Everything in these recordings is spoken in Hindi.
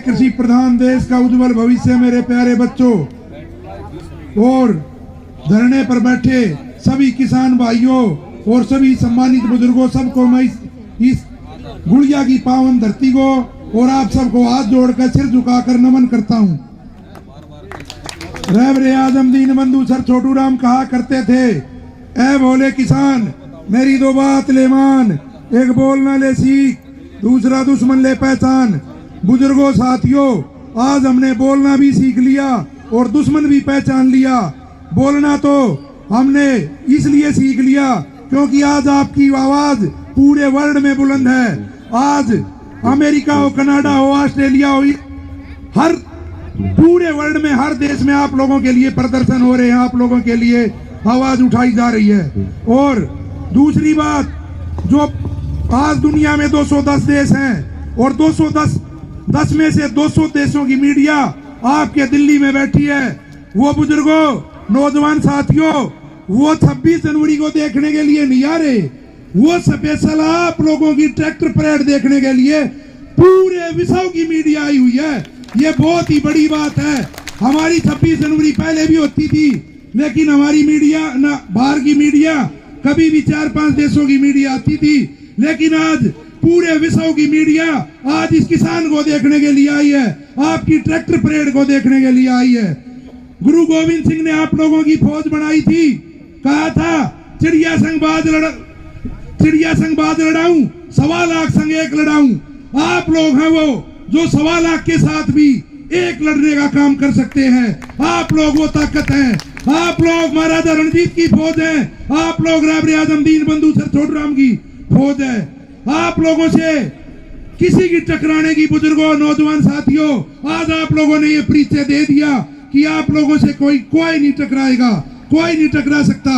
कृषि प्रधान देश का उज्जवल भविष्य मेरे प्यारे बच्चों और धरने पर बैठे सभी किसान भाइयों और सभी सम्मानित बुजुर्गों, सबको मैं इस गुड़िया की पावन धरती को और आप सबको हाथ जोड़कर सिर झुकाकर नमन करता हूँ। रहबरे आजम दीन बंधु सर छोटू राम कहा करते थे, ऐ भोले किसान मेरी दो बात ले मान, एक बोलना ले सीख दूसरा दुश्मन ले पहचान। बुजुर्गों साथियों, आज हमने बोलना भी सीख लिया और दुश्मन भी पहचान लिया। बोलना तो हमने इसलिए सीख लिया क्योंकि आज आपकी आवाज पूरे वर्ल्ड में बुलंद है। आज अमेरिका हो, कनाडा हो, ऑस्ट्रेलिया हो, हर पूरे वर्ल्ड में हर देश में आप लोगों के लिए प्रदर्शन हो रहे हैं, आप लोगों के लिए आवाज उठाई जा रही है। और दूसरी बात, जो आज दुनिया में 210 देश हैं और 210 में से 200 देशों की मीडिया आपके दिल्ली में बैठी है। वो बुजुर्गों, नौजवान साथियों, वो 26 जनवरी को देखने के लिए नहीं आ रहे, वो स्पेशल आप लोगों की ट्रैक्टर परेड देखने के लिए पूरे विश्व की मीडिया आई हुई है। ये बहुत ही बड़ी बात है। हमारी 26 जनवरी पहले भी होती थी, लेकिन हमारी मीडिया ना, बाहर की मीडिया कभी भी 4-5 देशों की मीडिया आती थी, लेकिन आज पूरे विश्व की मीडिया आज इस किसान को देखने के लिए आई है, आपकी ट्रैक्टर परेड को देखने के लिए आई है। गुरु गोविंद सिंह ने आप लोगों की फौज बनाई थी, कहा था चिड़िया संग बाज लड़ाऊं, 1.25 लाख संग एक लड़ाऊं। आप लोग हैं वो जो 1.25 लाख के साथ भी एक लड़ने का काम कर सकते हैं। आप लोग वो ताकत हैं, आप लोग महाराजा रणजीत की फौज है, आप लोग रहबरे आजम दीन बंधु सर छोटू राम की फौज है। आप लोगों से किसी की टकराने की, बुजुर्गों, नौजवान साथियों, आज आप लोगों ने ये परिचय दे दिया कि आप लोगों से कोई नहीं टकराएगा, कोई नहीं टकरा सकता।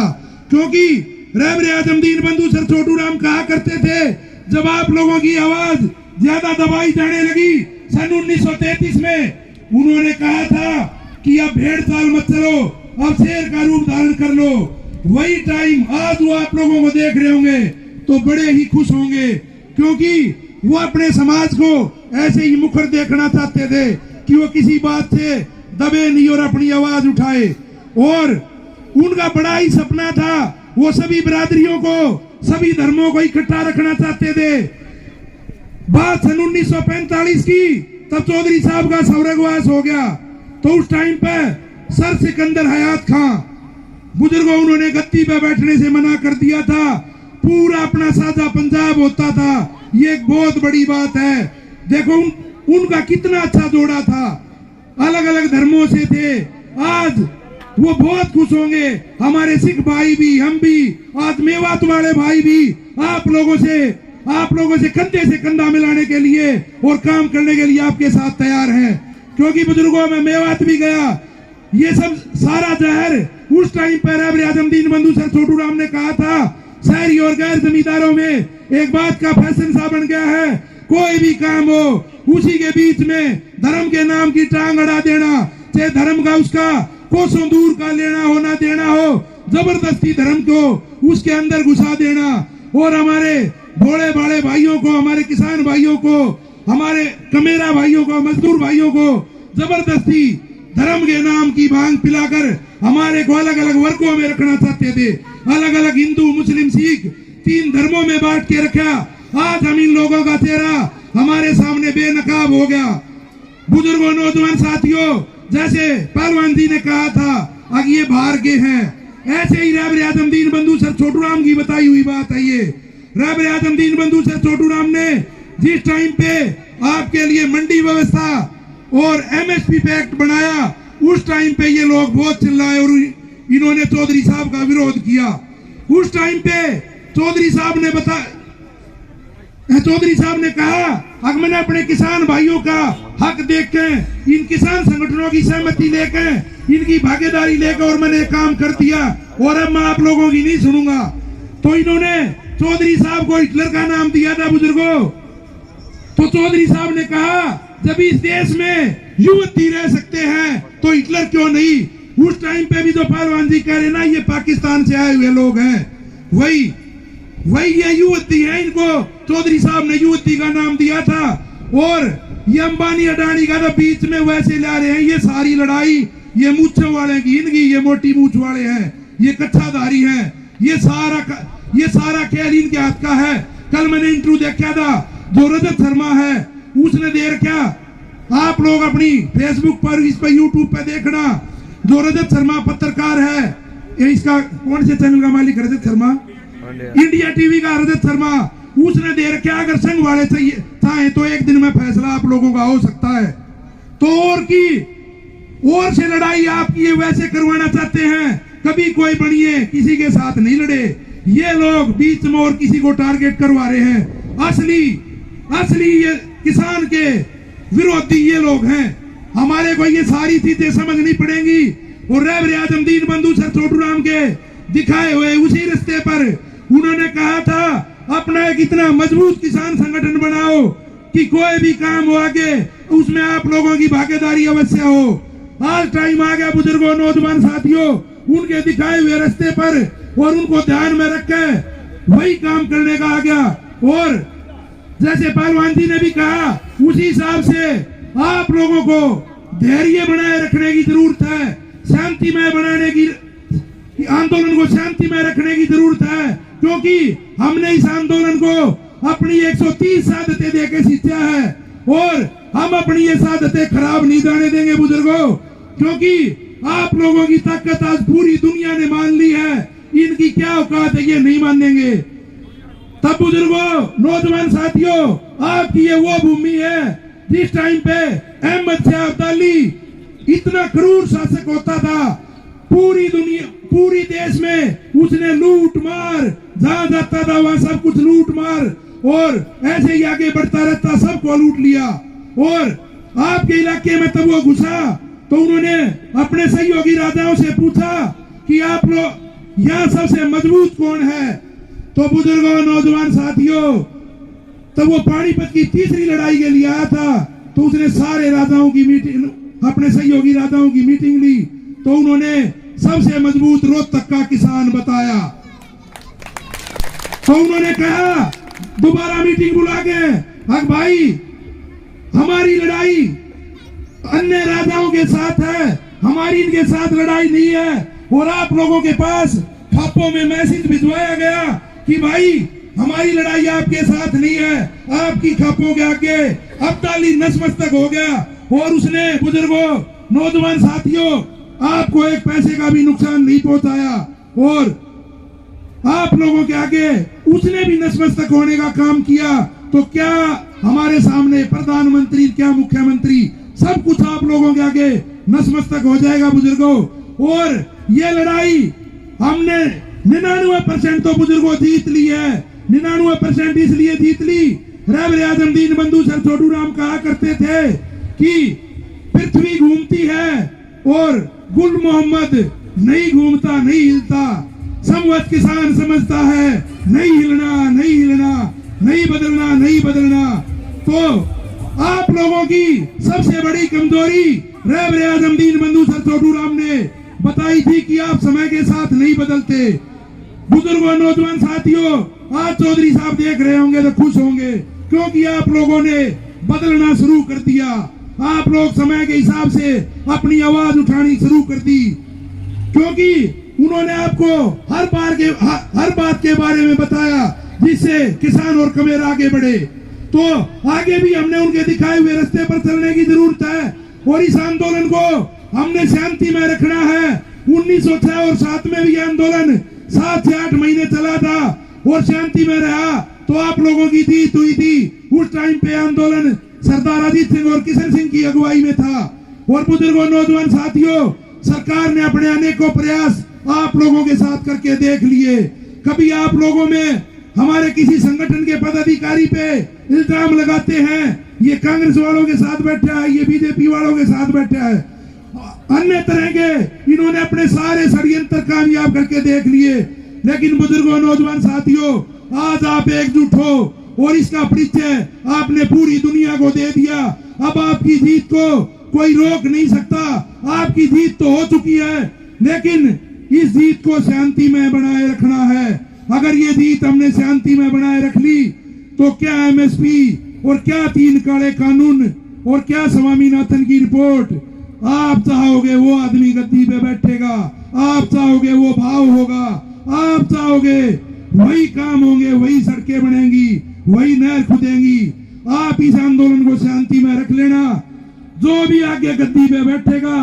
क्योंकि रहबरे आजम दीन बंधु सर छोटू राम कहा करते थे, जब आप लोगों की आवाज ज्यादा दबाई जाने लगी सन 1933 में, उन्होंने कहा था कि अब भेड़ चाल मत चलो, अब शेर का रूप धारण कर लो। वही टाइम आज वो आप लोगों को देख रहे होंगे तो बड़े ही खुश होंगे, क्योंकि वो अपने समाज को ऐसे ही मुखर देखना चाहते थे कि वो किसी बात से दबे नहीं और अपनी आवाज उठाए। और उनका बड़ा ही सपना था, वो सभी बिरादरियों को, सभी धर्मों को इकट्ठा रखना चाहते थे। बात सन 1945 की, तब चौधरी साहब का स्वर्गवास हो गया, तो उस टाइम पे सर सिकंदर हयात खां बुजुर्गों, उन्होंने गद्दी पे बैठने से मना कर दिया था। पूरा अपना साझा पंजाब होता था। ये एक बहुत बड़ी बात है। देखो उनका कितना अच्छा जोड़ा था, अलग अलग धर्मों से थे। आज वो बहुत खुश होंगे, हमारे सिख भाई भी, हम भी, आज मेवात वाले भाई भी आप लोगों से कंधे से कंधा मिलाने के लिए और काम करने के लिए आपके साथ तैयार हैं। क्योंकि बुजुर्गों, मैं मेवात भी गया, ये सब सारा जहर उस टाइम पर रहबरे आजम दीन बंधु सर छोटू राम ने कहा था, शहरी और गैर जमींदारों में एक बात का फैशन सा बन गया है, कोई भी काम हो उसी के बीच में धर्म के नाम की टांग अड़ा देना, चाहे धर्म का उसका कोसों दूर का लेना हो ना देना हो, जबरदस्ती धर्म को उसके अंदर घुसा देना। और हमारे भोले भाले भाइयों को, हमारे किसान भाइयों को, हमारे कमेरा भाइयों को, मजदूर भाइयों को जबरदस्ती धर्म के नाम की भांग पिलाकर हमारे को अलग अलग वर्गों में रखना चाहते थे। अलग अलग हिंदू, मुस्लिम, सिख 3 धर्मों में बांट के रखा। आज हम इन लोगों का चेहरा हमारे सामने बेनकाब हो गया। बुजुर्गों, नौजवान साथियों, जैसे पहलवान जी ने कहा था अब ये बाहर के हैं, ऐसे ही रहबरे आजम दीन बंधु सर छोटू राम की बताई हुई बात है। ये रहबरे आजम दीन बंधु सर छोटू राम ने जिस टाइम पे आपके लिए मंडी व्यवस्था और MSP पे एक्ट बनाया, उस टाइम पे ये लोग बहुत चिल्लाए और इन्होंने चौधरी साहब का विरोध किया। उस टाइम पे चौधरी साहब ने कहा, अब मैंने अपने किसान भाइयों का हक देख के, इन किसान संगठनों की सहमति लेकर, इनकी भागीदारी लेकर और मैंने काम कर दिया और अब मैं आप लोगों की नहीं सुनूंगा। तो इन्होंने चौधरी साहब को हिटलर का नाम दिया था बुजुर्गों। तो चौधरी साहब ने कहा, जब इस देश में युवती रह सकते हैं तो हिटलर क्यों नहीं। उस टाइम पे भी जो पहलवान जी कह रहे ना, ये पाकिस्तान से आए हुए लोग हैं, वही ये युवती है, इनको चौधरी साहब ने युवती का नाम दिया था। और ये अंबानी अडानी का तो बीच में वैसे ला रहे हैं। ये सारी लड़ाई ये मूछों वाले की, इनकी ये मोटी मूछ वाले हैं, ये कच्छाधारी हैं, ये सारा खेल इनके हाथ का है। कल मैंने इंटरव्यू देखा था, जो रजत शर्मा है उसने दे रखा, आप लोग अपनी फेसबुक पर, इस पर यूट्यूब पे देखना, जो रजत शर्मा पत्रकार है, ये इसका कौन से चैनल का मालिक रजत शर्मा, इंडिया टीवी का रजत शर्मा, उसने दे रखा अगर संघ वाले चाहे तो एक दिन में फैसला आप लोगों का हो सकता है। तो और से लड़ाई आपकी ये वैसे करवाना चाहते हैं, कभी कोई बनिए किसी के साथ नहीं लड़े। ये लोग बीच में और किसी को टारगेट करवा रहे हैं। असली ये किसान के विरोधी ये लोग हैं। हमारे को ये सारी चीजें समझनी पड़ेंगी। और रहबर आजम दीन बंधु सर छोटू राम के दिखाए हुए उसी रास्ते पर उन्होंने कहा था, अपना एक इतना मजबूत किसान संगठन बनाओ कि कोई भी काम हो आगे उसमें आप लोगों की भागीदारी अवश्य हो। आज टाइम आ गया बुजुर्गों, नौजवान साथियों, उनके दिखाए हुए रास्ते पर और उनको ध्यान में रखकर वही काम करने का आ गया। और जैसे पहलवान जी ने भी कहा, उसी हिसाब से आप लोगों को धैर्य बनाए रखने की जरूरत है, शांतिमय बनाने की, आंदोलन को शांतिमय रखने की जरूरत है। क्योंकि हमने इस आंदोलन को अपनी 130 शहादतें देके सींचा है और हम अपनी ये शहादतें खराब नहीं जाने देंगे बुजुर्गों। क्योंकि आप लोगों की ताकत आज पूरी दुनिया ने मान ली है, इनकी क्या औकात है ये नहीं मानेंगे। तब बुजुर्गों, नौजवान साथियों, आपकी ये वो भूमि है जिस टाइम पे अहमद शाह अब्दाली इतना क्रूर शासक होता था, पूरी दुनिया, पूरी देश में उसने लूट मार, जहां जाता था वहां सब कुछ लूट मार और ऐसे ही आगे बढ़ता रहता, सबको लूट लिया। और आपके इलाके में तब वो घुसा तो उन्होंने अपने सहयोगी राजाओं से पूछा कि आप लोग यहाँ सबसे मजबूत कौन है। तो बुजुर्गों, नौजवान साथियों, तब वो पानीपत की तीसरी लड़ाई के लिए आया था, तो उसने सारे राजाओं की मीटिंग, अपने सहयोगी राजाओं की मीटिंग ली, तो उन्होंने सबसे मजबूत रोहतक का किसान बताया। तो उन्होंने कहा, दोबारा मीटिंग बुला के, अग भाई हमारी लड़ाई अन्य राजाओं के साथ है, हमारी इनके साथ लड़ाई नहीं है। और आप लोगों के पास खापों में मैसेज भिजवाया गया कि भाई हमारी लड़ाई आपके साथ नहीं है, आपकी खापों के आगे अब्दाली नतमस्तक हो गया। और उसने बुजुर्गों, नौजवान साथियों, आपको एक पैसे का भी नुकसान नहीं पहुंचाया और आप लोगों के आगे उसने भी नतमस्तक होने का काम किया। तो क्या हमारे सामने प्रधानमंत्री, क्या मुख्यमंत्री, सब कुछ आप लोगों के आगे नतमस्तक हो जाएगा बुजुर्गों। और ये लड़ाई हमने 99% तो बुजुर्गों जीत ली है। 99% इसलिए जीत ली, रहबर आजम दीन बंधु सर छोटू राम कहा करते थे कि पृथ्वी घूमती है और गुल मोहम्मद नहीं घूमता, नहीं हिलता। समवत किसान समझता है, नहीं हिलना, नहीं हिलना, नहीं बदलना, नहीं बदलना। तो आप लोगों की सबसे बड़ी कमजोरी रहबर आजम दीन बंधु सर छोटू राम ने बताई थी कि आप समय के साथ नहीं बदलते। बुजुर्गों, नौजवान साथियों, आज चौधरी साहब देख रहे होंगे तो खुश होंगे, क्योंकि आप लोगों ने बदलना शुरू कर दिया। आप लोग समय के हिसाब से अपनी आवाज उठानी शुरू कर दी, क्योंकि उन्होंने आपको हर बात के बारे में बताया जिससे किसान और कमेर आगे बढ़े। तो आगे भी हमने उनके दिखाए हुए रास्ते पर चलने की जरूरत है और इस आंदोलन को हमने शांति में रखना है। 1906 और 7 में भी आंदोलन 7 से 8 महीने चला था और शांति में रहा, तो आप लोगों की जीत हुई थी। उस टाइम पे आंदोलन सरदार अजीत सिंह और किशन सिंह की अगुवाई में था। और बुजुर्गों, नौजवान साथियों, सरकार ने अपने अनेकों प्रयास आप लोगों के साथ करके देख लिए। कभी आप लोगों में हमारे किसी संगठन के पदाधिकारी पे इल्जाम लगाते हैं, ये कांग्रेस वालों के साथ बैठा है, ये बीजेपी वालों के साथ बैठा है, अन्य तरह के इन्होंने अपने सारे षड्यंत्र कामयाब करके देख लिए। लेकिन बुजुर्गों, नौजवान साथियों, आज आप एकजुट हो और इसका परिचय आपने पूरी दुनिया को दे दिया। अब आपकी जीत को कोई रोक नहीं सकता। आपकी जीत तो हो चुकी है, लेकिन इस जीत को शांति में बनाए रखना है। अगर ये जीत हमने शांति में बनाए रख ली तो क्या एमएसपी और क्या 3 काले कानून और क्या स्वामीनाथन की रिपोर्ट। आप चाहोगे वो आदमी गद्दी पे बैठेगा, आप चाहोगे वो भाव होगा, आप चाहोगे वही काम होंगे, वही सड़कें बनेंगी, वही नहर खुदेंगी। आप इस आंदोलन को शांति में रख लेना। जो भी आगे गद्दी पे बैठेगा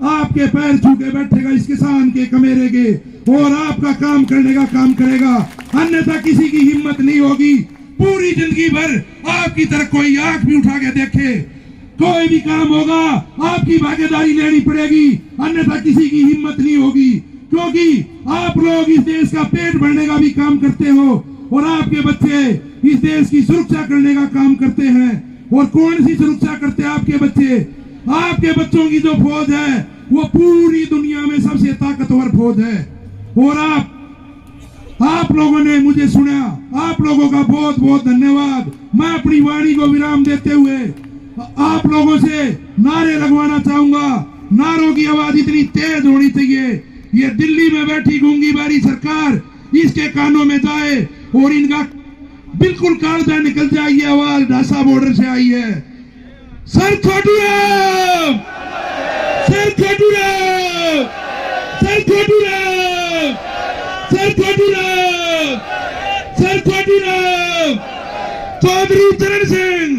आपके पैर छू के बैठेगा इस किसान के कमेरे के, और आपका काम करने का काम करेगा, अन्यथा किसी की हिम्मत नहीं होगी। पूरी जिंदगी भर आपकी तरफ कोई आंख भी उठा के देखे, कोई भी काम होगा आपकी भागीदारी लेनी पड़ेगी, अन्यथा किसी की हिम्मत नहीं होगी। क्योंकि आप लोग इस देश का पेट भरने का भी काम करते हो और आपके बच्चे इस देश की सुरक्षा करने का काम करते हैं। और कौन सी सुरक्षा करते हैं आपके बच्चे? आपके बच्चों की जो फौज है वो पूरी दुनिया में सबसे ताकतवर फौज है। और आप लोगों ने मुझे सुना, आप लोगों का बहुत बहुत धन्यवाद। मैं अपनी वाणी को विराम देते हुए आप लोगों से नारे लगवाना चाहूंगा। नारों की आवाज इतनी तेज होनी चाहिए, ये दिल्ली में बैठी गूंगी बारी सरकार इसके कानों में जाए और इनका बिल्कुल कालजा निकल जाए। ये आवाज ढासा बॉर्डर से आई है। Sir Chhoturam, sir Chhoturam, sir Chhoturam, sir Chhoturam, sir Chhoturam, Chaudhary Charan Singh,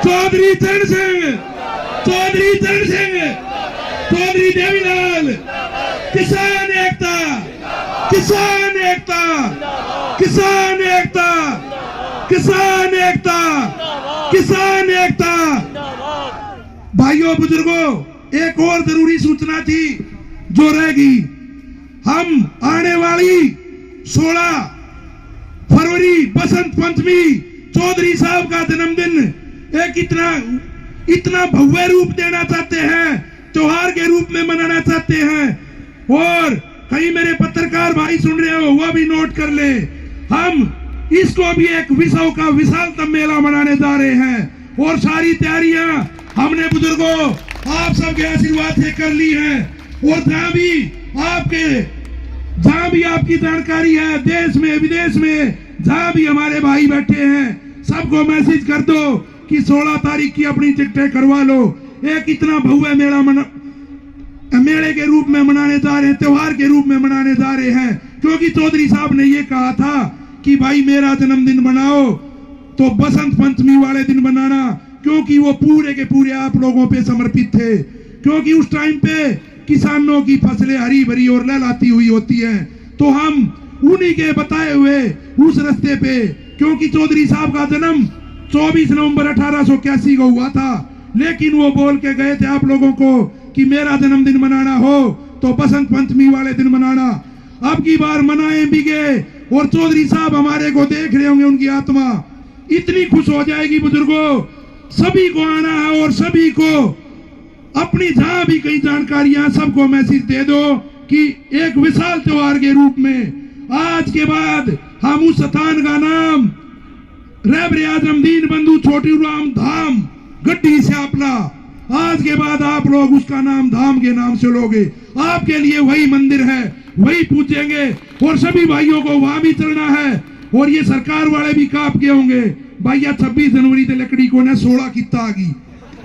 Chaudhary Charan Singh, Chaudhary Charan Singh, Chaudhary Devilal, किसान एकता, किसान एकता, किसान एकता, किसान एकता, किसान एकता। भाइयों बुजुर्गों, एक और जरूरी सूचना थी जो रहेगी। हम आने वाली 16 फरवरी बसंत पंचमी चौधरी साहब का जन्मदिन एक इतना भव्य रूप देना चाहते हैं, त्योहार के रूप में मनाना चाहते हैं। और कहीं मेरे पत्रकार भाई सुन रहे हो वो भी नोट कर ले, हम इसको भी एक विश्व का विशालतम मेला मनाने जा रहे हैं। और सारी तैयारियां हमने बुजुर्गों आप सबके आशीर्वाद से कर ली है। और जहां भी आपकी जानकारी है, देश में विदेश में जहां भी हमारे भाई बैठे हैं, सबको मैसेज कर दो कि 16 तारीख की अपनी टिकटें करवा लो। एक इतना भव्य मेले के रूप में मनाने जा रहे हैं, त्योहार के रूप में मनाने जा रहे हैं। क्योंकि चौधरी साहब ने ये कहा था कि भाई मेरा जन्मदिन मनाओ तो बसंत पंचमी वाले दिन बनाना, क्योंकि वो पूरे के पूरे आप लोगों पे समर्पित थे। क्योंकि उस टाइम पे किसानों की फसलें हरी भरी और लहलाती हुई होती हैं, तो हम उन्हीं के बताए हुए उस रास्ते पे, क्योंकि चौधरी साहब का जन्म 24 नवंबर 1881 को हुआ था, लेकिन वो बोल के गए थे आप लोगों को कि मेरा जन्मदिन मनाना हो तो बसंत पंचमी वाले दिन मनाना। अब की बार मनाए भी गए और चौधरी साहब हमारे को देख रहे होंगे, उनकी आत्मा इतनी खुश हो जाएगी। बुजुर्गों, सभी को आना है और सभी को अपनी जहां भी कई जानकारियां सबको मैसेज दे दो कि एक विशाल त्योहार के रूप में आज के बाद हम उस स्थान का नाम रहबर आजम दीन बंधु छोटूराम धाम गड्डी श्यापला, आज के बाद आप लोग उसका नाम धाम के नाम से लोगे। आपके लिए वही मंदिर है, वही पूजेंगे और सभी भाइयों को वहां भी चलना है। और ये सरकार वाले भी काप के होंगे भैया 26 जनवरी से लकड़ी को ना 16 किता आ गई,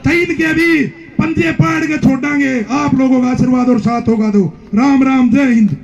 तीन के भी पंजे पाड़ के छोड़ांगे। आप लोगों का आशीर्वाद और साथ होगा। दो राम राम, जय हिंद।